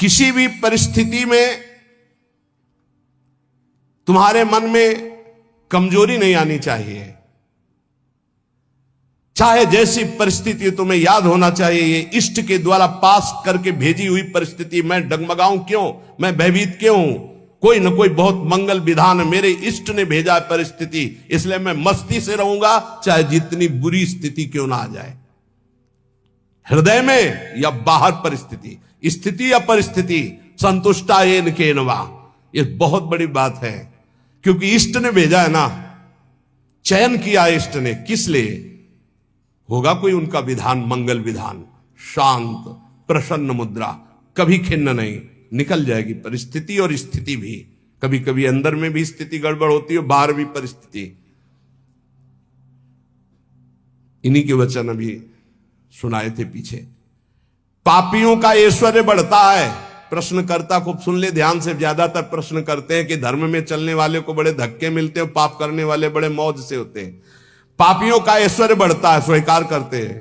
किसी भी परिस्थिति में तुम्हारे मन में कमजोरी नहीं आनी चाहिए। चाहे जैसी परिस्थिति, तुम्हें याद होना चाहिए ये इष्ट के द्वारा पास करके भेजी हुई परिस्थिति। मैं डगमगाऊं क्यों, मैं भयभीत क्यों हूं? कोई न कोई बहुत मंगल विधान मेरे इष्ट ने भेजा है परिस्थिति, इसलिए मैं मस्ती से रहूंगा, चाहे जितनी बुरी स्थिति क्यों ना आ जाए। हृदय में या बाहर परिस्थिति, स्थिति या परिस्थिति, संतुष्टा येन केनवा, ये बहुत बड़ी बात है। क्योंकि इष्ट ने भेजा है ना, चयन किया इष्ट ने, किस लिए? होगा कोई उनका विधान, मंगल विधान, शांत प्रसन्न मुद्रा, कभी खिन्न नहीं, निकल जाएगी परिस्थिति और स्थिति भी। कभी कभी अंदर में भी स्थिति गड़बड़ होती है, बाहर भी परिस्थिति। इन्हीं के वचन अभी सुनाए थे पीछे। पापियों का ऐश्वर्य बढ़ता है। प्रश्नकर्ता को सुन ले ध्यान से। ज्यादातर प्रश्न करते हैं कि धर्म में चलने वाले को बड़े धक्के मिलते हैं, पाप करने वाले बड़े मौज से होते हैं। पापियों का ऐश्वर्य बढ़ता है, स्वीकार करते हैं।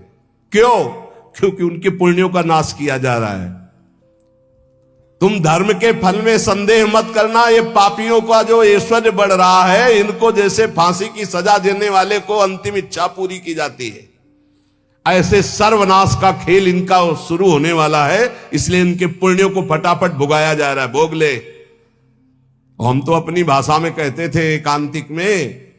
क्यों? क्योंकि उनके पुण्यों का नाश किया जा रहा है। तुम धर्म के फल में संदेह मत करना। ये पापियों का जो ऐश्वर्य बढ़ रहा है, इनको जैसे फांसी की सजा देने वाले को अंतिम इच्छा पूरी की जाती है, ऐसे सर्वनाश का खेल इनका शुरू होने वाला है। इसलिए इनके पुण्यों को फटाफट भुगाया जा रहा है। भोग ले। हम तो अपनी भाषा में कहते थे एकांतिक में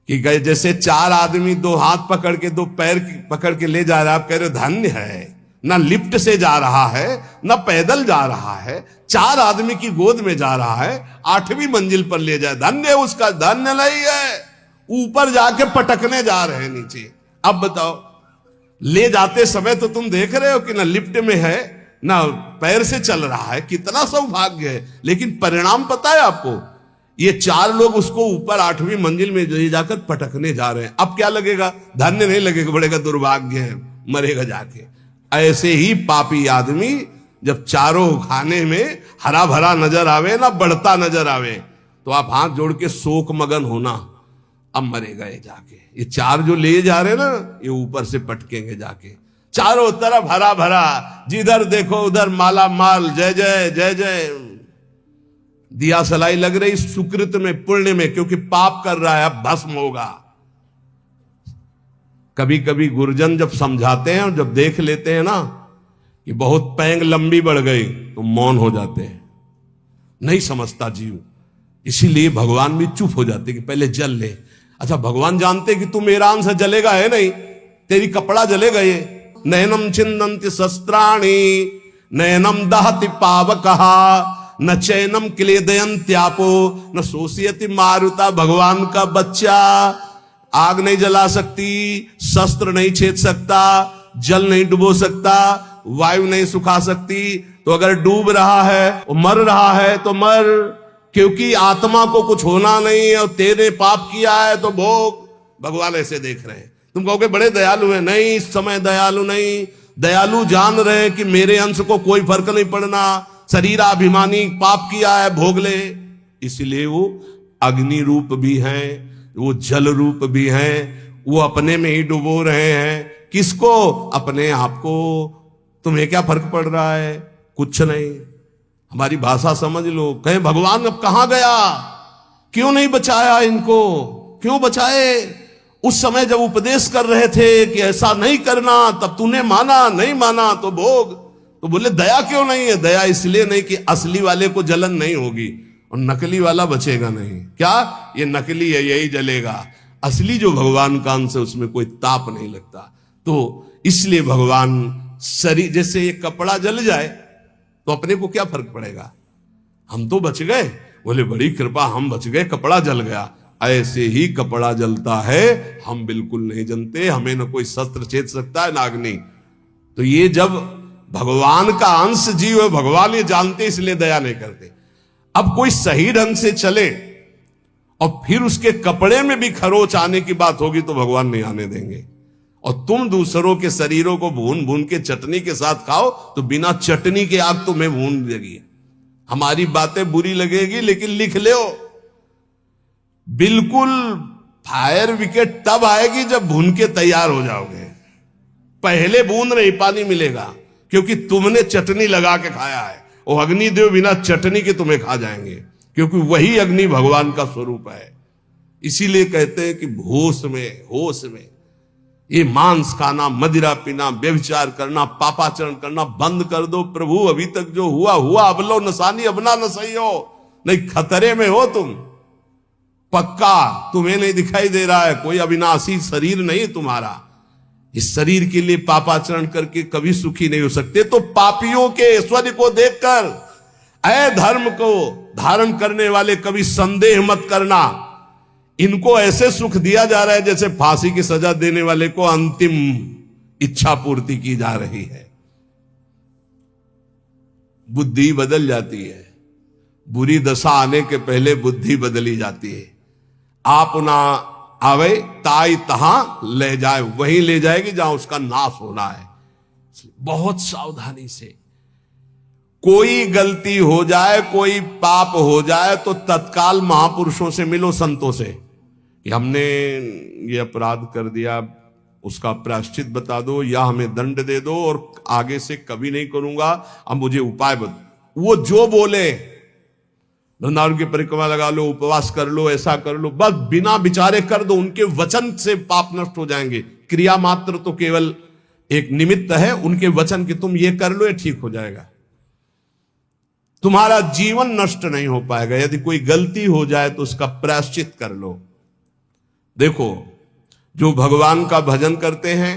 कि गए जैसे चार आदमी दो हाथ पकड़ के दो पैर पकड़ के ले जा रहा है। आप कह रहे हो धन्य है, ना लिफ्ट से जा रहा है, ना पैदल जा रहा है, चार आदमी की गोद में जा रहा है, 8वीं मंजिल पर ले जाए, धन्य है उसका। धन्य नहीं है, ऊपर जाके पटकने जा रहे हैं नीचे। अब बताओ, ले जाते समय तो तुम देख रहे हो कि ना लिफ्ट में है ना पैर से चल रहा है, कितना सौभाग्य है। लेकिन परिणाम पता है आपको? ये चार लोग उसको ऊपर 8वीं मंजिल में ले जाकर पटकने जा रहे हैं। अब क्या लगेगा? धन्य नहीं लगेगा, बढ़ेगा दुर्भाग्य है, मरेगा जाके। ऐसे ही पापी आदमी जब चारों खाने में हरा भरा नजर आवे ना बढ़ता नजर आवे, तो आप हाथ जोड़ के शोक मगन होना, अब मरेगा ये जाके। ये चार जो ले जा रहे ना, ये ऊपर से पटकेंगे जाके। चारों तरफ हरा भरा, जिधर देखो उधर माला माल, जय जय जय जय। दिया सलाई लग रही सुकृत में, पुण्य में, क्योंकि पाप कर रहा है, अब भस्म होगा। कभी कभी गुरुजन जब समझाते हैं और जब देख लेते हैं ना कि बहुत पैंग लंबी बढ़ गई, तो मौन हो जाते हैं, नहीं समझता जीव। इसीलिए भगवान भी चुप हो जाते कि पहले जल ले। अच्छा, भगवान जानते कि तू मेरा अंश जलेगा, है नहीं, तेरी कपड़ा जलेगा। ये नयनम छिन्दन्ति शस्त्राणि नयनम दहति पावकः न चैनम क्लेदयन्त्यापो न शोषयति मारुता। भगवान का बच्चा आग नहीं जला सकती, शस्त्र नहीं छेद सकता, जल नहीं डुबो सकता, वायु नहीं सुखा सकती। तो अगर डूब रहा है, मर रहा है तो मर, क्योंकि आत्मा को कुछ होना नहीं है और तेरे पाप किया है तो भोग। भगवान ऐसे देख रहे हैं। तुम कहोगे बड़े दयालु हैं, नहीं, इस समय दयालु नहीं। दयालु जान रहे हैं कि मेरे अंश को कोई फर्क नहीं पड़ना, शरीराभिमानी पाप किया है, भोग ले। इसलिए वो अग्नि रूप भी हैं, वो जल रूप भी हैं, वो अपने में ही डुबो रहे हैं। किसको? अपने आप को। तुम्हें क्या फर्क पड़ रहा है? कुछ नहीं। हमारी भाषा समझ लो। कहें भगवान अब कहां गया, क्यों नहीं बचाया इनको, क्यों बचाए? उस समय जब उपदेश कर रहे थे कि ऐसा नहीं करना, तब तूने माना, नहीं माना तो भोग। तो बोले दया क्यों नहीं है? दया इसलिए नहीं कि असली वाले को जलन नहीं होगी और नकली वाला बचेगा नहीं। क्या? ये नकली है, यही जलेगा। असली जो भगवान का अंश है, उसमें कोई ताप नहीं लगता। तो इसलिए भगवान शरीर, जैसे ये कपड़ा जल जाए तो अपने को क्या फर्क पड़ेगा, हम तो बच गए। बोले बड़ी कृपा, हम बच गए, कपड़ा जल गया। ऐसे ही कपड़ा जलता है, हम बिल्कुल नहीं जनते, हमें न कोई शस्त्र छेद सकता है, ना अग्नि। तो ये जब भगवान का अंश जीव है, भगवान ये जानते, इसलिए दया नहीं करते। अब कोई सही ढंग से चले और फिर उसके कपड़े में भी खरोच आने की बात होगी तो भगवान नहीं आने देंगे। और तुम दूसरों के शरीरों को भून भून के चटनी के साथ खाओ तो बिना चटनी के आग तुम्हें भून देगी। हमारी बातें बुरी लगेगी, लेकिन लिख लो, बिल्कुल फायर विकेट तब आएगी जब भून के तैयार हो जाओगे। पहले बूंद नहीं पानी मिलेगा, क्योंकि तुमने चटनी लगा के खाया है। वो अग्निदेव बिना चटनी के तुम्हें खा जाएंगे, क्योंकि वही अग्नि भगवान का स्वरूप है। इसीलिए कहते हैं कि होश में ये मांस खाना, मदिरा पीना, व्यभिचार करना, पापाचरण करना बंद कर दो। प्रभु अभी तक जो हुआ अब लो नसानी, अब ना नसइयो, नहीं खतरे में हो तुम पक्का। तुम्हें नहीं दिखाई दे रहा है, कोई अविनाशी शरीर नहीं तुम्हारा। इस शरीर के लिए पापाचरण करके कभी सुखी नहीं हो सकते। तो पापियों के ऐश्वर्य को देखकर अधर्म को धारण करने वाले कभी संदेह मत करना। इनको ऐसे सुख दिया जा रहा है जैसे फांसी की सजा देने वाले को अंतिम इच्छा पूर्ति की जा रही है। बुद्धि बदल जाती है, बुरी दशा आने के पहले बुद्धि बदली जाती है। आप ना आवे ताई तहां ले जाए, वहीं ले जाएगी जहां उसका नाश होना है। बहुत सावधानी से, कोई गलती हो जाए, कोई पाप हो जाए तो तत्काल महापुरुषों से मिलो, संतों से, कि हमने ये अपराध कर दिया, उसका प्रायश्चित बता दो या हमें दंड दे दो और आगे से कभी नहीं करूंगा, अब मुझे उपाय बता। वो जो बोले, वृंदावन की परिक्रमा लगा लो, उपवास कर लो, ऐसा कर लो, बस बिना विचारे कर दो। उनके वचन से पाप नष्ट हो जाएंगे। क्रिया मात्र तो केवल एक निमित्त है, उनके वचन की तुम ये कर लो, ये ठीक हो जाएगा। तुम्हारा जीवन नष्ट नहीं हो पाएगा। यदि कोई गलती हो जाए तो उसका प्रायश्चित कर लो। देखो, जो भगवान का भजन करते हैं,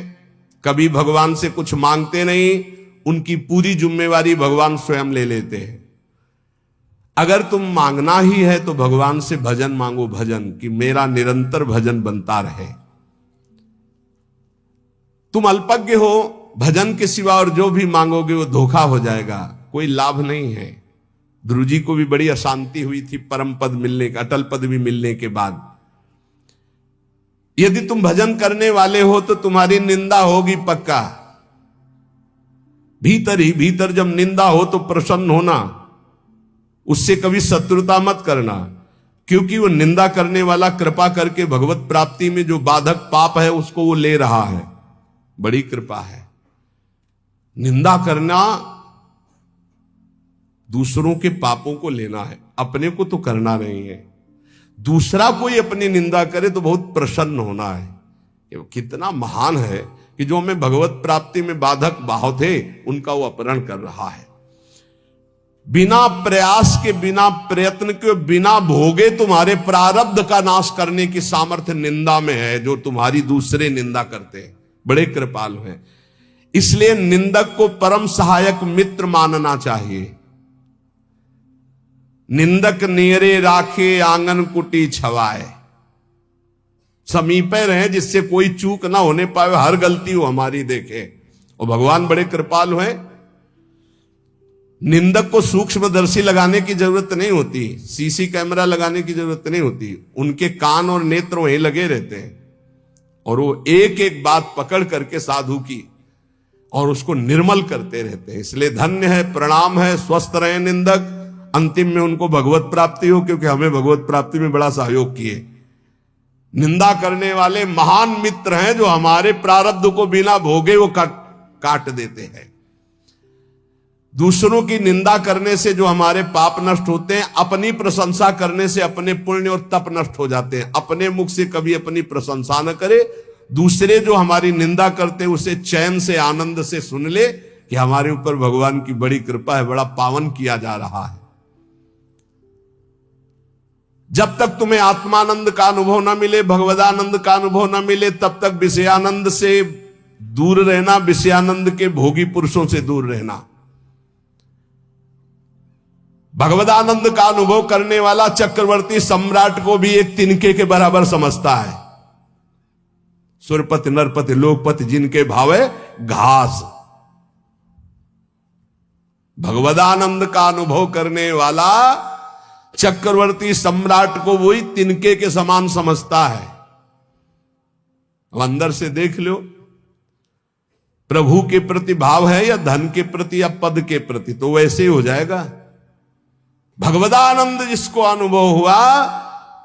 कभी भगवान से कुछ मांगते नहीं, उनकी पूरी जिम्मेवारी भगवान स्वयं ले लेते हैं। अगर तुम मांगना ही है तो भगवान से भजन मांगो, भजन कि मेरा निरंतर भजन बनता रहे। तुम अल्पज्ञ हो, भजन के सिवा और जो भी मांगोगे वो धोखा हो जाएगा, कोई लाभ नहीं है। ध्रुव जी को भी बड़ी अशांति हुई थी परम पद मिलने का, अटल पद भी मिलने के बाद। यदि तुम भजन करने वाले हो तो तुम्हारी निंदा होगी पक्का। भीतर ही भीतर जब निंदा हो तो प्रसन्न होना, उससे कभी शत्रुता मत करना, क्योंकि वो निंदा करने वाला कृपा करके भगवत प्राप्ति में जो बाधक पाप है उसको वो ले रहा है। बड़ी कृपा है। निंदा करना दूसरों के पापों को लेना है, अपने को तो करना नहीं है। दूसरा कोई अपनी निंदा करे तो बहुत प्रसन्न होना है। ये कितना महान है कि जो हमें भगवत प्राप्ति में बाधक बाहु थे उनका वो अपहरण कर रहा है। बिना प्रयास के, बिना प्रयत्न के, बिना भोगे तुम्हारे प्रारब्ध का नाश करने की सामर्थ्य निंदा में है, जो तुम्हारी दूसरे निंदा करते हैं। बड़े कृपालु हैं। इसलिए निंदक को परम सहायक मित्र मानना चाहिए। निंदक नेरे राखे आंगन कुटी छवाए, समीपे रहे जिससे कोई चूक ना होने पाए, हर गलती वो हमारी देखे। और भगवान बड़े कृपालु हैं। निंदक को सूक्ष्मदर्शी लगाने की जरूरत नहीं होती, सीसी कैमरा लगाने की जरूरत नहीं होती। उनके कान और नेत्र वहीं लगे रहते हैं और वो एक एक बात पकड़ करके साधु की और उसको निर्मल करते रहते हैं। इसलिए धन्य है, प्रणाम है, स्वस्थ रहे निंदक। अंतिम में उनको भगवत प्राप्ति हो, क्योंकि हमें भगवत प्राप्ति में बड़ा सहयोग किए। निंदा करने वाले महान मित्र हैं जो हमारे प्रारब्ध को बिना भोगे वो काट देते हैं। दूसरों की निंदा करने से जो हमारे पाप नष्ट होते हैं, अपनी प्रशंसा करने से अपने पुण्य और तप नष्ट हो जाते हैं। अपने मुख से कभी अपनी प्रशंसा न करे, दूसरे जो हमारी निंदा करते हैं उसे चैन से, आनंद से सुन ले कि हमारे ऊपर भगवान की बड़ी कृपा है, बड़ा पावन किया जा रहा है। जब तक तुम्हें आत्मानंद का अनुभव न मिले, भगवदानंद का अनुभव न मिले, तब तक विषयानंद से दूर रहना, विषयानंद के भोगी पुरुषों से दूर रहना। भगवदानंद का अनुभव करने वाला चक्रवर्ती सम्राट को भी एक तिनके के बराबर समझता है। सुरपति नरपति लोकपति जिनके भावे घास। भगवदानंद का अनुभव करने वाला चक्रवर्ती सम्राट को वही तिनके के समान समझता है। अब अंदर से देख लो, प्रभु के प्रति भाव है या धन के प्रति या पद के प्रति, तो वैसे ही हो जाएगा। भगवदानंद जिसको अनुभव हुआ,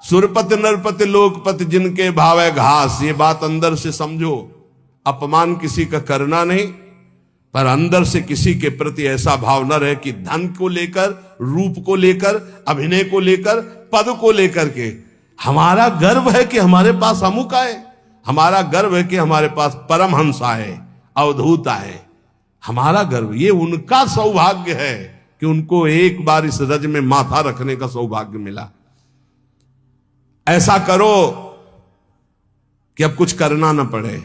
सुरपति नरपति लोकपति जिनके भाव है घास, ये बात अंदर से समझो। अपमान किसी का करना नहीं, पर अंदर से किसी के प्रति ऐसा भाव न रहे कि धन को लेकर, रूप को लेकर, अभिनय को लेकर, पद को लेकर के हमारा गर्व है कि हमारे पास अमुक आए, हमारा गर्व है कि हमारे पास परमहंस आए, अवधूत आए। हमारा गर्व, ये उनका सौभाग्य है कि उनको एक बार इस रज में माथा रखने का सौभाग्य मिला। ऐसा करो कि अब कुछ करना न पड़े,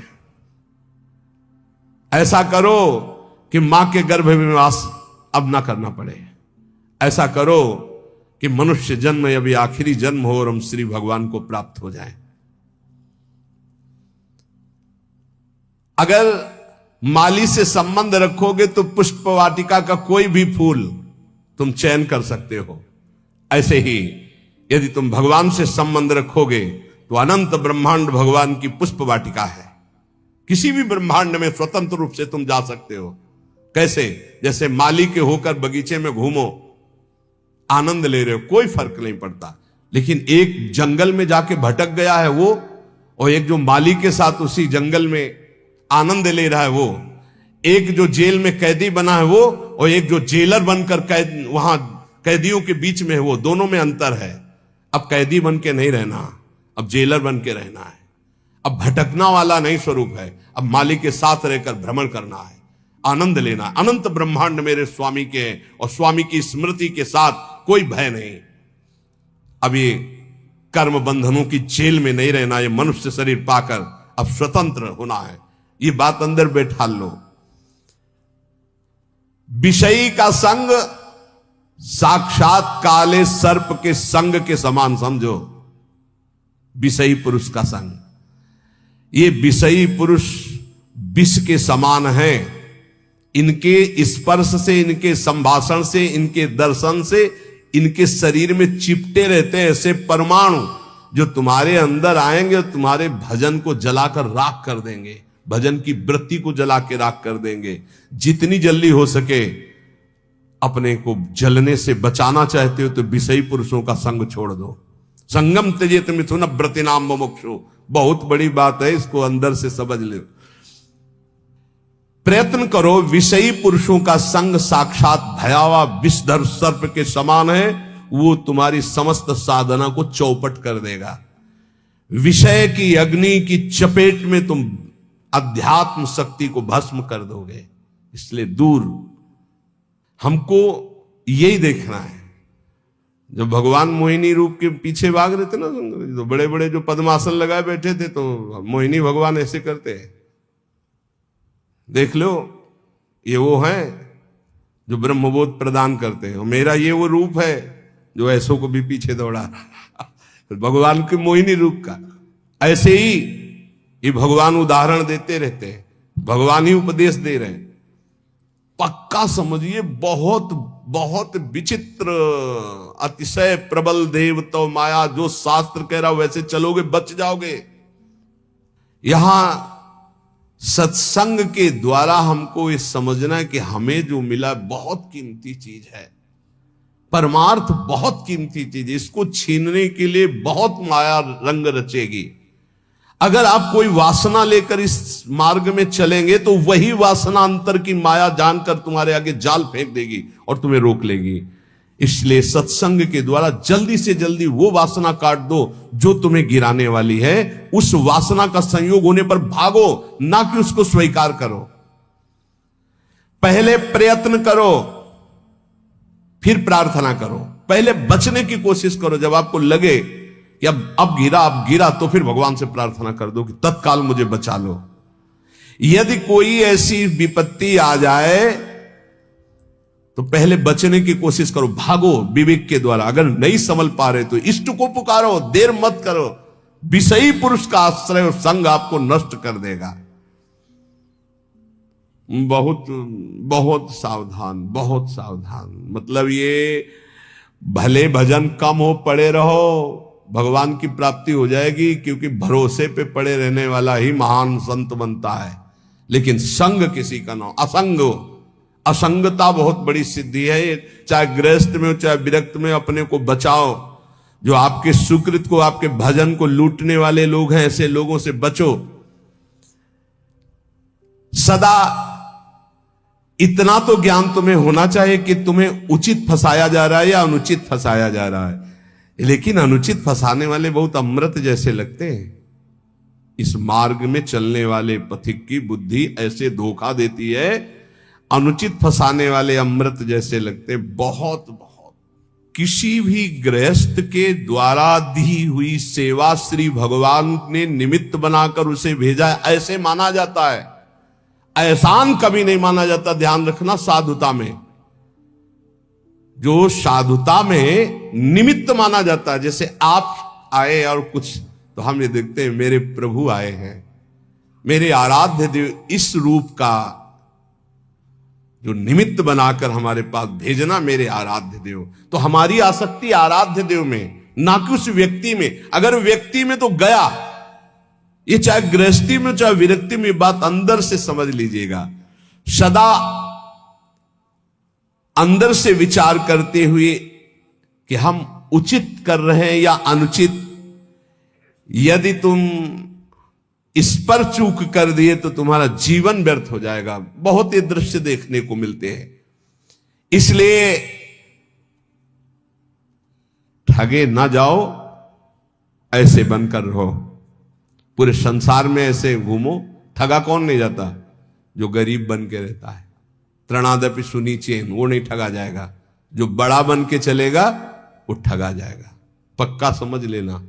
ऐसा करो कि मां के गर्भ में वास अब ना करना पड़े, ऐसा करो कि मनुष्य जन्म अभी आखिरी जन्म हो और हम श्री भगवान को प्राप्त हो जाएं। अगर माली से संबंध रखोगे तो पुष्प वाटिका का कोई भी फूल तुम चयन कर सकते हो। ऐसे ही यदि तुम भगवान से संबंध रखोगे तो अनंत ब्रह्मांड भगवान की पुष्प वाटिका है। किसी भी ब्रह्मांड में स्वतंत्र रूप से तुम जा सकते हो। कैसे? जैसे माली के होकर बगीचे में घूमो, आनंद ले रहे हो, कोई फर्क नहीं पड़ता। लेकिन एक जंगल में जाके भटक गया है वो, और एक जो माली के साथ उसी जंगल में आनंद ले रहा है वो, एक जो जेल में कैदी बना है वो, और एक जो जेलर बनकर वहां कैदियों के बीच में है वो, दोनों में अंतर है। अब कैदी बन के नहीं रहना, अब जेलर बन के रहना है। अब भटकना वाला नहीं स्वरूप है, अब मालिक के साथ रहकर भ्रमण करना है, आनंद लेना। अनंत ब्रह्मांड मेरे स्वामी के हैं और स्वामी की स्मृति के साथ कोई भय नहीं। अब ये कर्म बंधनों की जेल में नहीं रहना, ये मनुष्य शरीर पाकर अब स्वतंत्र होना है। ये बात अंदर बैठा लो। विषयी का संग साक्षात काले सर्प के संग के समान समझो। विषयी पुरुष का संग, ये विषयी पुरुष विष के समान है। इनके स्पर्श से, इनके संभाषण से, इनके दर्शन से इनके शरीर में चिपटे रहते हैं ऐसे परमाणु, जो तुम्हारे अंदर आएंगे और तुम्हारे भजन को जलाकर राख कर देंगे, भजन की वृत्ति को जला के राख कर देंगे। जितनी जल्दी हो सके अपने को जलने से बचाना चाहते हो तो विषयी पुरुषों का संग छोड़ दो। संगम त्यजेत मिथुन व्रतिनाम मुमुक्षु, बहुत बड़ी बात है, इसको अंदर से समझ लो। प्रयत्न करो। विषयी पुरुषों का संग साक्षात भयावह विषधर सर्प के समान है, वो तुम्हारी समस्त साधना को चौपट कर देगा। विषय की अग्नि की चपेट में तुम अध्यात्म शक्ति को भस्म कर दोगे। इसलिए दूर, हमको यही देखना है। जब भगवान मोहिनी रूप के पीछे भाग रहे थे ना, तो बड़े बड़े जो पद्मासन लगाए बैठे थे, तो मोहिनी भगवान ऐसे करते हैं। देख लो, ये वो हैं जो ब्रह्मबोध प्रदान करते हैं, और मेरा ये वो रूप है जो ऐसों को भी पीछे दौड़ा भगवान के मोहिनी रूप का। ऐसे ही ये भगवान उदाहरण देते रहते हैं, भगवान ही उपदेश दे रहे हैं। पक्का समझिए, बहुत बहुत विचित्र, अतिशय प्रबल देव तो माया, जो शास्त्र कह रहा वैसे चलोगे बच जाओगे। यहां सत्संग के द्वारा हमको ये समझना है कि हमें जो मिला बहुत कीमती चीज है, परमार्थ बहुत कीमती चीज है। इसको छीनने के लिए बहुत माया रंग रचेगी। अगर आप कोई वासना लेकर इस मार्ग में चलेंगे तो वही वासना अंतर की माया जानकर तुम्हारे आगे जाल फेंक देगी और तुम्हें रोक लेगी। इसलिए सत्संग के द्वारा जल्दी से जल्दी वो वासना काट दो जो तुम्हें गिराने वाली है। उस वासना का संयोग होने पर भागो, ना कि उसको स्वीकार करो। पहले प्रयत्न करो, फिर प्रार्थना करो। पहले बचने की कोशिश करो। जब आपको लगे कि अब गिरा, तो फिर भगवान से प्रार्थना कर दो कि तत्काल मुझे बचा लो। यदि कोई ऐसी विपत्ति आ जाए तो पहले बचने की कोशिश करो, भागो विवेक के द्वारा। अगर नहीं संभल पा रहे तो इष्ट को पुकारो, देर मत करो। विषयी पुरुष का आश्रय और संग आपको नष्ट कर देगा। बहुत बहुत सावधान, बहुत सावधान। मतलब ये भले भजन कम हो, पड़े रहो, भगवान की प्राप्ति हो जाएगी, क्योंकि भरोसे पे पड़े रहने वाला ही महान संत बनता है। लेकिन संग किसी का ना, असंग, असंगता बहुत बड़ी सिद्धि है। चाहे गृहस्थ में हो चाहे विरक्त में, अपने को बचाओ। जो आपके सुकृत को, आपके भजन को लूटने वाले लोग हैं, ऐसे लोगों से बचो। सदा इतना तो ज्ञान तुम्हें होना चाहिए कि तुम्हें उचित फंसाया जा रहा है या अनुचित फंसाया जा रहा है। लेकिन अनुचित फंसाने वाले बहुत अमृत जैसे लगते हैं। इस मार्ग में चलने वाले पथिक की बुद्धि ऐसे धोखा देती है, अनुचित फंसाने वाले अमृत जैसे लगते हैं। बहुत बहुत किसी भी गृहस्थ के द्वारा दी हुई सेवा श्री भगवान ने निमित्त बनाकर उसे भेजा, ऐसे माना जाता है। एहसान कभी नहीं माना जाता। ध्यान रखना, साधुता में, जो साधुता में निमित्त माना जाता है। जैसे आप आए और कुछ, तो हम ये देखते हैं मेरे प्रभु आए हैं, मेरे आराध्य देव, इस रूप का जो निमित्त बनाकर हमारे पास भेजना मेरे आराध्य देव। तो हमारी आसक्ति आराध्य देव में, ना कि उस व्यक्ति में। अगर व्यक्ति में तो गया, ये चाहे गृहस्थी में चाहे विरक्ति में, बात अंदर से समझ लीजिएगा। सदा अंदर से विचार करते हुए कि हम उचित कर रहे हैं या अनुचित। यदि तुम इस पर चूक कर दिए तो तुम्हारा जीवन व्यर्थ हो जाएगा। बहुत ही दृश्य देखने को मिलते हैं। इसलिए ठगे ना जाओ, ऐसे बनकर रहो। पूरे संसार में ऐसे घूमो। ठगा कौन नहीं जाता? जो गरीब बन के रहता है। त्रणादपि सुनीचेन, वो नहीं ठगा जाएगा। जो बड़ा बन के चलेगा वो ठगा जाएगा। पक्का समझ लेना।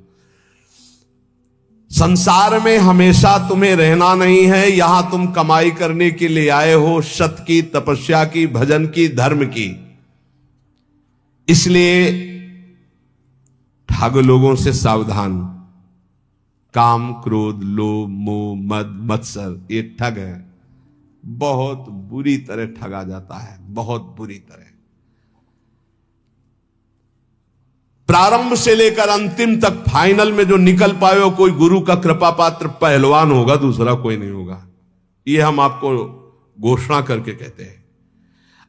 संसार में हमेशा तुम्हें रहना नहीं है। यहां तुम कमाई करने के लिए आए हो, सत की, तपस्या की, भजन की, धर्म की। इसलिए ठग लोगों से सावधान। काम, क्रोध, लोभ, मोह, मद, मत्सर, ये ठग है। बहुत बुरी तरह ठगा जाता है, बहुत बुरी तरह। प्रारंभ से लेकर अंतिम तक, फाइनल में जो निकल पाए हो, कोई गुरु का कृपा पात्र पहलवान होगा, दूसरा कोई नहीं होगा। ये हम आपको घोषणा करके कहते हैं।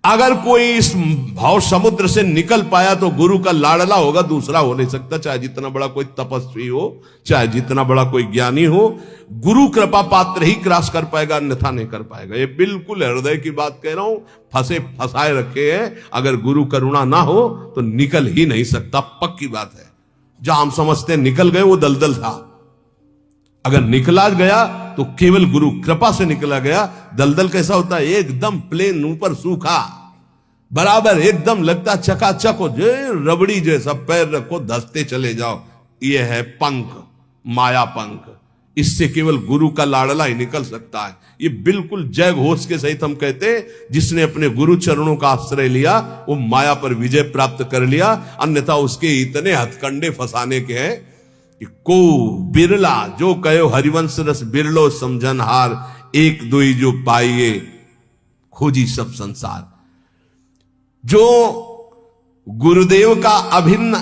अगर कोई इस भाव समुद्र से निकल पाया तो गुरु का लाडला होगा, दूसरा हो नहीं सकता। चाहे जितना बड़ा कोई तपस्वी हो, चाहे जितना बड़ा कोई ज्ञानी हो, गुरु कृपा पात्र ही क्रॉस कर पाएगा, अन्यथा नहीं कर पाएगा। ये बिल्कुल हृदय की बात कह रहा हूं। फंसे फंसाए रखे हैं। अगर गुरु करुणा ना हो तो निकल ही नहीं सकता, पक्की बात है। जहां हम समझते हैं निकल गए, वो दलदल था। अगर निकला गया तो केवल गुरु कृपा से निकला गया। दलदल कैसा होता है? एकदम प्लेन, ऊपर सूखा, बराबर एकदम लगता चकाचक हो, जो रबड़ी जैसा। पैर रखो, धसते चले जाओ। ये है पंख, माया पंख। इससे केवल गुरु का लाडला ही निकल सकता है। ये बिल्कुल जय घोष के सहित हम कहते हैं, जिसने अपने गुरु चरणों का आश्रय लिया वो माया पर विजय प्राप्त कर लिया। अन्यथा उसके इतने हथकंडे फंसाने के हैं कि को बिरला, जो कहो हरिवंश रस बिरलो समझनहार, एक दुई जो पाइए खोजी सब संसार। जो गुरुदेव का अभिन्न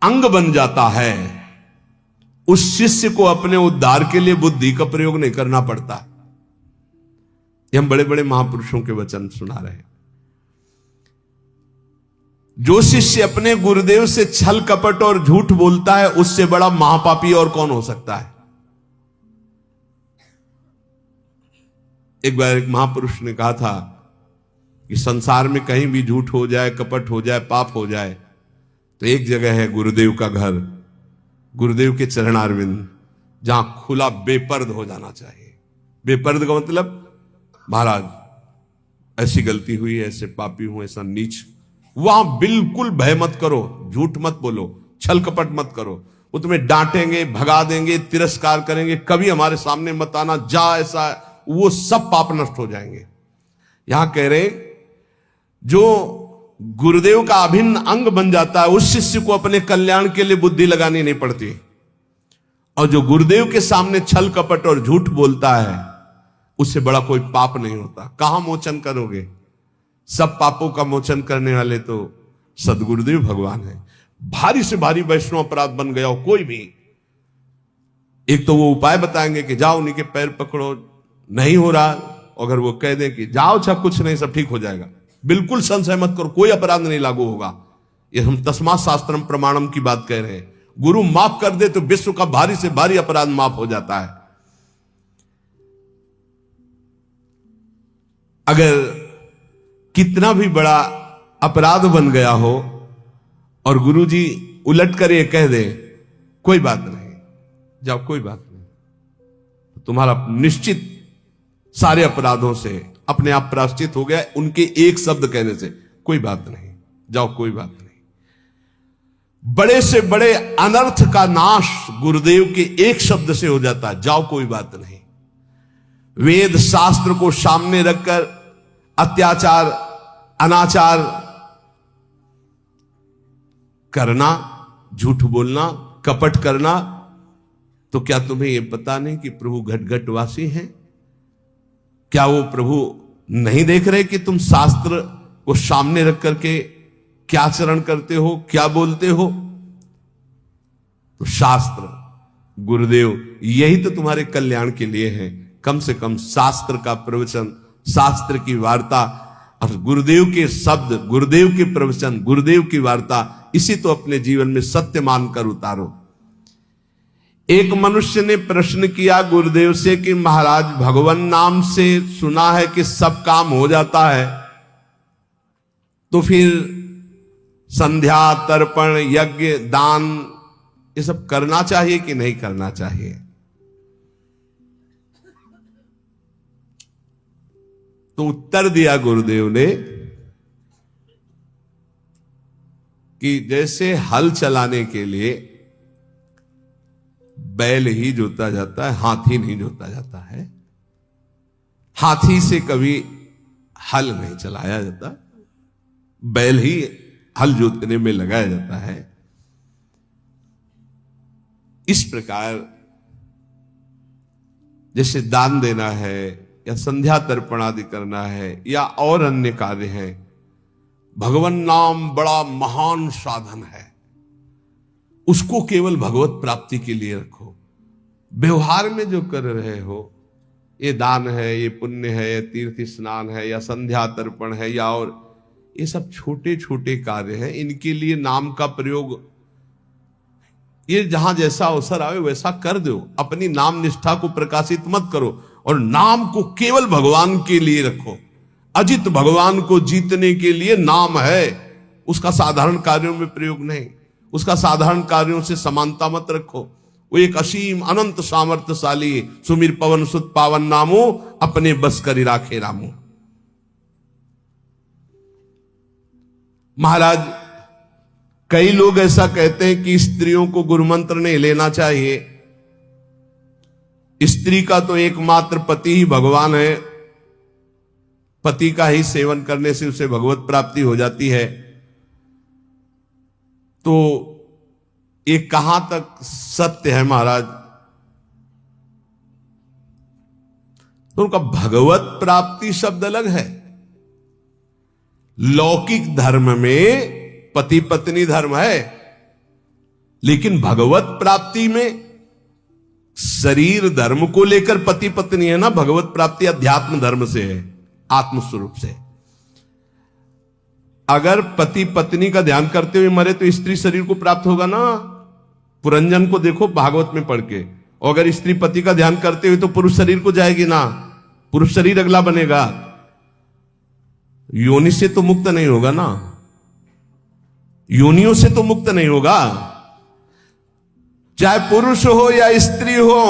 अंग बन जाता है, उस शिष्य को अपने उद्धार के लिए बुद्धि का प्रयोग नहीं करना पड़ता। ये हम बड़े बड़े महापुरुषों के वचन सुना रहे हैं। जो शिष्य अपने गुरुदेव से छल कपट और झूठ बोलता है, उससे बड़ा महापापी और कौन हो सकता है? एक बार एक महापुरुष ने कहा था कि संसार में कहीं भी झूठ हो जाए, कपट हो जाए, पाप हो जाए, तो एक जगह है गुरुदेव का घर, गुरुदेव के चरणारविंद, जहां खुला बेपर्द हो जाना चाहिए। बेपर्द का मतलब, महाराज ऐसी गलती हुई, ऐसे पापी हूं, ऐसा नीच। वहां बिल्कुल भय मत करो, झूठ मत बोलो, छल कपट मत करो। वो तुम्हें डांटेंगे, भगा देंगे, तिरस्कार करेंगे, कभी हमारे सामने मत आना, जा ऐसा, वो सब पाप नष्ट हो जाएंगे। यहां कह रहे, जो गुरुदेव का अभिन्न अंग बन जाता है, उस शिष्य को अपने कल्याण के लिए बुद्धि लगानी नहीं पड़ती। और जो गुरुदेव के सामने छल कपट और झूठ बोलता है, उससे बड़ा कोई पाप नहीं होता। कहां मोचन करोगे? सब पापों का मोचन करने वाले तो सदगुरुदेव भगवान है। भारी से भारी वैष्णव अपराध बन गया हो कोई भी, एक तो वो उपाय बताएंगे कि जाओ उन्हीं के पैर पकड़ो, नहीं हो रहा, अगर वो कह दें कि जाओ अच्छा कुछ नहीं, सब ठीक हो जाएगा, बिल्कुल संशय मत करो, कोई अपराध नहीं लागू होगा। ये हम तस्मात् शास्त्रम प्रमाणम की बात कह रहे हैं। गुरु माफ कर दे तो विश्व का भारी से भारी अपराध माफ हो जाता है। अगर कितना भी बड़ा अपराध बन गया हो और गुरुजी उलट कर ये कह दे कोई बात नहीं, जाओ कोई बात नहीं, तुम्हारा निश्चित सारे अपराधों से अपने आप प्रायश्चित हो गया उनके एक शब्द कहने से, कोई बात नहीं, जाओ कोई बात नहीं। बड़े से बड़े अनर्थ का नाश गुरुदेव के एक शब्द से हो जाता है, जाओ कोई बात नहीं। वेद शास्त्र को सामने रखकर अत्याचार अनाचार करना, झूठ बोलना, कपट करना, तो क्या तुम्हें यह पता नहीं कि प्रभु घट घटवासी हैं? क्या वो प्रभु नहीं देख रहे कि तुम शास्त्र को सामने रख करके क्या आचरण करते हो, क्या बोलते हो? तो शास्त्र गुरुदेव यही तो तुम्हारे कल्याण के लिए है। कम से कम शास्त्र का प्रवचन, शास्त्र की वार्ता और गुरुदेव के शब्द, गुरुदेव के प्रवचन, गुरुदेव की वार्ता, इसी तो अपने जीवन में सत्य मानकर उतारो। एक मनुष्य ने प्रश्न किया गुरुदेव से कि महाराज, भगवान नाम से सुना है कि सब काम हो जाता है, तो फिर संध्या, तर्पण, यज्ञ, दान ये सब करना चाहिए कि नहीं करना चाहिए? तो उत्तर दिया गुरुदेव ने कि जैसे हल चलाने के लिए बैल ही जोता जाता है, हाथी नहीं जोता जाता है। हाथी से कभी हल नहीं चलाया जाता, बैल ही हल जोतने में लगाया जाता है। इस प्रकार जैसे दान देना है या संध्या तर्पण आदि करना है या और अन्य कार्य हैं, भगवान नाम बड़ा महान साधन है, उसको केवल भगवत प्राप्ति के लिए रखो। व्यवहार में जो कर रहे हो, ये दान है, ये पुण्य है, ये तीर्थ स्नान है या संध्या तर्पण है या और ये सब छोटे छोटे कार्य हैं, इनके लिए नाम का प्रयोग ये जहां जैसा अवसर आवे वैसा कर दो। अपनी नाम निष्ठा को प्रकाशित मत करो और नाम को केवल भगवान के लिए रखो। अजित भगवान को जीतने के लिए नाम है, उसका साधारण कार्यों में प्रयोग नहीं, उसका साधारण कार्यों से समानता मत रखो। वो एक असीम अनंत सामर्थ्यशाली सुमिर पवन सुत पावन नामो अपने बस करी राखे रामो। महाराज, कई लोग ऐसा कहते हैं कि स्त्रियों को गुरुमंत्र नहीं लेना चाहिए, स्त्री का तो एकमात्र पति ही भगवान है, पति का ही सेवन करने से उसे भगवत प्राप्ति हो जाती है। तो ये कहां तक सत्य है महाराज? तो उनका भगवत प्राप्ति शब्द अलग है। लौकिक धर्म में पति पत्नी धर्म है, लेकिन भगवत प्राप्ति में शरीर धर्म को लेकर पति पत्नी है ना। भगवत प्राप्ति अध्यात्म धर्म से है, आत्मस्वरूप से। अगर पति पत्नी का ध्यान करते हुए मरे तो स्त्री शरीर को प्राप्त होगा ना। पुरंजन को देखो भागवत में पढ़ के, और अगर स्त्री पति का ध्यान करते हुए तो पुरुष शरीर को जाएगी ना, पुरुष शरीर अगला बनेगा, योनि से तो मुक्त नहीं होगा ना, योनियों से तो मुक्त नहीं होगा। चाहे पुरुष हो या स्त्री हो,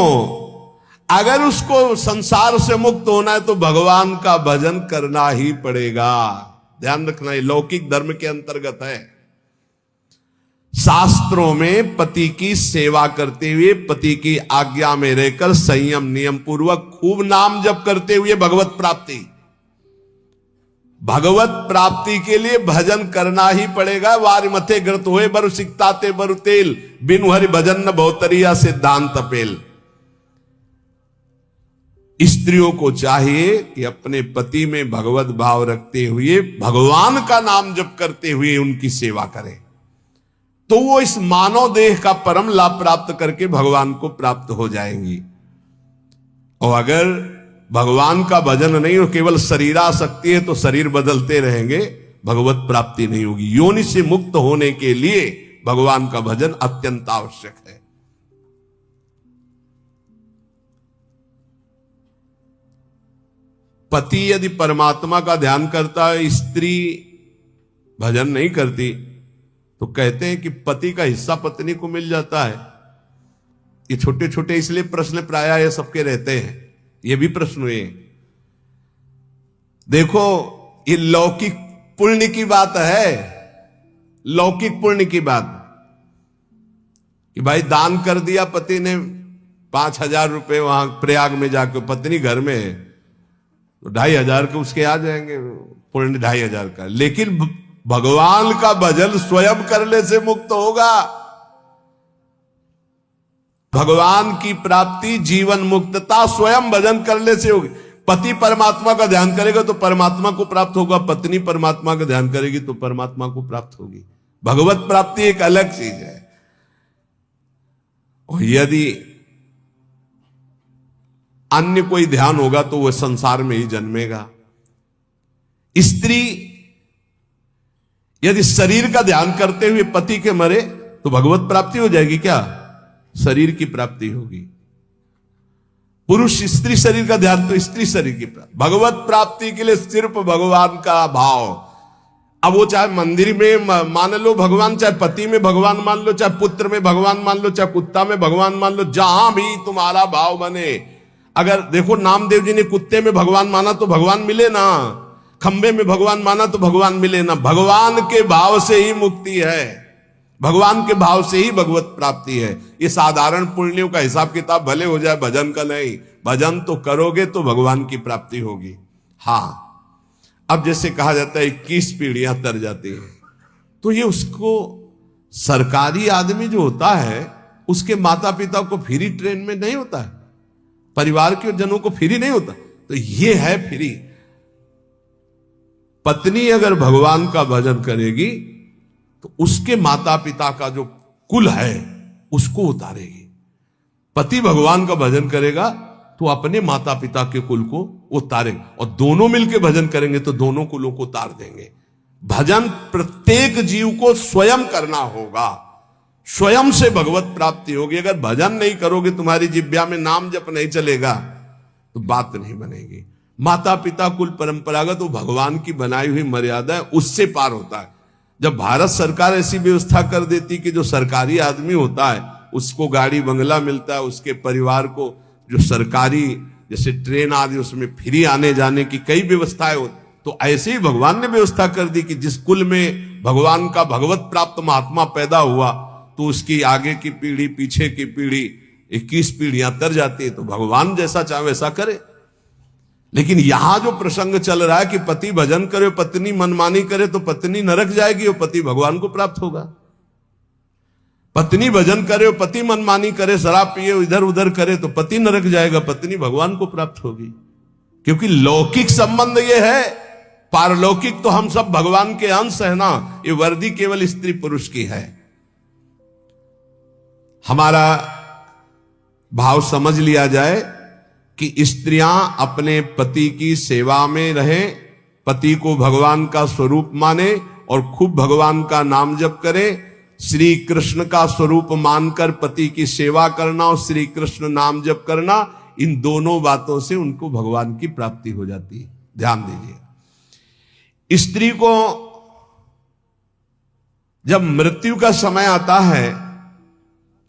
अगर उसको संसार से मुक्त होना है तो भगवान का भजन करना ही पड़ेगा। ध्यान रखना, ये लौकिक धर्म के अंतर्गत है। शास्त्रों में पति की सेवा करते हुए, पति की आज्ञा में रहकर संयम नियम पूर्वक खूब नाम जप करते हुए भगवत प्राप्ति, भगवत प्राप्ति के लिए भजन करना ही पड़ेगा। वार मथे ग्रत हुए बरु सिकताते बरु तेल, बिनु हरि भजन न बहुतरिया सिद्धांत पेल। स्त्रियों को चाहिए कि अपने पति में भगवत भाव रखते हुए भगवान का नाम जप करते हुए उनकी सेवा करें, तो वो इस मानव देह का परम लाभ प्राप्त करके भगवान को प्राप्त हो जाएंगी। और अगर भगवान का भजन नहीं हो, केवल शरीरासक्ति है, तो शरीर बदलते रहेंगे, भगवत प्राप्ति नहीं होगी। योनि से मुक्त होने के लिए भगवान का भजन अत्यंत आवश्यक है। पति यदि परमात्मा का ध्यान करता है, स्त्री भजन नहीं करती, तो कहते हैं कि पति का हिस्सा पत्नी को मिल जाता है। ये छोटे छोटे इसलिए प्रश्न प्रायः ये सबके रहते हैं, ये भी प्रश्न हुए। देखो, ये लौकिक पुण्य की बात है, लौकिक पुण्य की बात कि भाई दान कर दिया पति ने 5,000 रुपए वहां प्रयाग में जाकर, पत्नी घर में है तो 2,500 के उसके आ जाएंगे, पुण्य 2,500 का। लेकिन भगवान का भजन स्वयं करने से मुक्त होगा। भगवान की प्राप्ति, जीवन मुक्तता स्वयं भजन करने से होगी। पति परमात्मा का ध्यान करेगा तो परमात्मा को प्राप्त होगा, पत्नी परमात्मा का ध्यान करेगी तो परमात्मा को प्राप्त होगी। भगवत प्राप्ति एक अलग चीज है। और यदि अन्य कोई ध्यान होगा तो वह संसार में ही जन्मेगा। स्त्री यदि शरीर का ध्यान करते हुए पति के मरे तो भगवत प्राप्ति हो जाएगी क्या? शरीर की प्राप्ति होगी। पुरुष स्त्री शरीर का ध्यान तो स्त्री शरीर की प्राप्ति। भगवत प्राप्ति के लिए सिर्फ भगवान का भाव। अब वो चाहे मंदिर में मान लो भगवान, चाहे पति में भगवान मान लो, चाहे पुत्र में भगवान मान लो, चाहे कुत्ता में भगवान मान लो, जहां भी तुम्हारा भाव बने। अगर देखो, नामदेव जी ने कुत्ते में भगवान माना तो भगवान मिले ना, खंबे में भगवान माना तो भगवान मिले ना। भगवान के भाव से ही मुक्ति है, भगवान के भाव से ही भगवत प्राप्ति है। ये साधारण पुण्यों का हिसाब किताब भले हो जाए, भजन का नहीं। भजन तो करोगे तो भगवान की प्राप्ति होगी। हाँ, अब जैसे कहा जाता है 21 पीढ़ियां तर जाती हैं, तो ये उसको सरकारी आदमी जो होता है उसके माता पिता को फ्री ट्रेन में नहीं होता है, परिवार के जनों को फ्री नहीं होता, तो ये है फ्री। पत्नी अगर भगवान का भजन करेगी तो उसके माता पिता का जो कुल है उसको उतारेगी। पति भगवान का भजन करेगा तो अपने माता पिता के कुल को उतारेंगे, और दोनों मिलकर भजन करेंगे तो दोनों कुलों को उतार देंगे। भजन प्रत्येक जीव को स्वयं करना होगा, स्वयं से भगवत प्राप्ति होगी। अगर भजन नहीं करोगे, तुम्हारी जिह्वा में नाम जप नहीं चलेगा तो बात नहीं बनेगी। माता पिता कुल परंपरागत वो भगवान की बनाई हुई मर्यादा है, उससे पार होता है। जब भारत सरकार ऐसी व्यवस्था कर देती कि जो सरकारी आदमी होता है उसको गाड़ी बंगला मिलता है, उसके परिवार को जो सरकारी जैसे ट्रेन आदि उसमें फ्री आने जाने की कई व्यवस्थाएं हो, तो ऐसे ही भगवान ने व्यवस्था कर दी कि जिस कुल में भगवान का भगवत प्राप्त महात्मा पैदा हुआ तो उसकी आगे की पीढ़ी, पीछे की पीढ़ी, 21 पीढ़ियां तर जाती है। तो भगवान जैसा चाहे वैसा करे। लेकिन यहां जो प्रसंग चल रहा है कि पति भजन करे, पत्नी मनमानी करे तो पत्नी नरक जाएगी और पति भगवान को प्राप्त होगा। पत्नी भजन करे और पति मनमानी करे, शराब पिए, इधर उधर करे तो पति नरक जाएगा, पत्नी भगवान को प्राप्त होगी। क्योंकि लौकिक संबंध ये है, पारलौकिक तो हम सब भगवान के अंश है ना। ये वर्दी केवल स्त्री पुरुष की है। हमारा भाव समझ लिया जाए कि स्त्रियां अपने पति की सेवा में रहें, पति को भगवान का स्वरूप माने और खूब भगवान का नाम जप करें। श्री कृष्ण का स्वरूप मानकर पति की सेवा करना और श्री कृष्ण नाम जप करना, इन दोनों बातों से उनको भगवान की प्राप्ति हो जाती है। ध्यान दीजिए, स्त्री को जब मृत्यु का समय आता है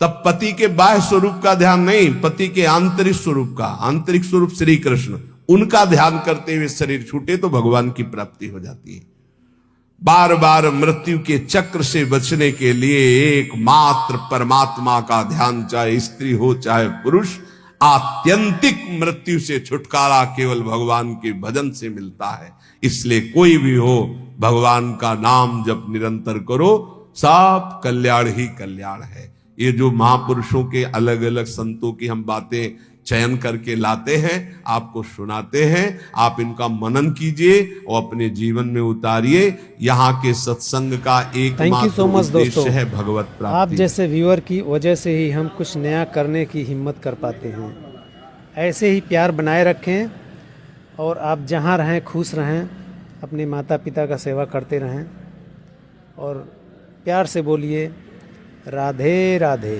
तब पति के बाह्य स्वरूप का ध्यान नहीं, पति के आंतरिक स्वरूप का, आंतरिक स्वरूप श्री कृष्ण, उनका ध्यान करते हुए शरीर छूटे तो भगवान की प्राप्ति हो जाती है। बार बार मृत्यु के चक्र से बचने के लिए एकमात्र परमात्मा का ध्यान, चाहे स्त्री हो चाहे पुरुष, आत्यंतिक मृत्यु से छुटकारा केवल भगवान के भजन से मिलता है। इसलिए कोई भी हो, भगवान का नाम जब निरंतर करो, सब कल्याण ही कल्याण है। ये जो महापुरुषों के अलग अलग संतों की हम बातें चयन करके लाते हैं, आपको सुनाते हैं, आप इनका मनन कीजिए और अपने जीवन में उतारिए। यहाँ के सत्संग का एकमात्र उद्देश्य है भगवत प्राप्ति। आप जैसे व्यूअर की वजह से ही हम कुछ नया करने की हिम्मत कर पाते हैं। ऐसे ही प्यार बनाए रखें और आप जहाँ रहें खुश रहें, अपने माता पिता का सेवा करते रहें और प्यार से बोलिए राधे राधे।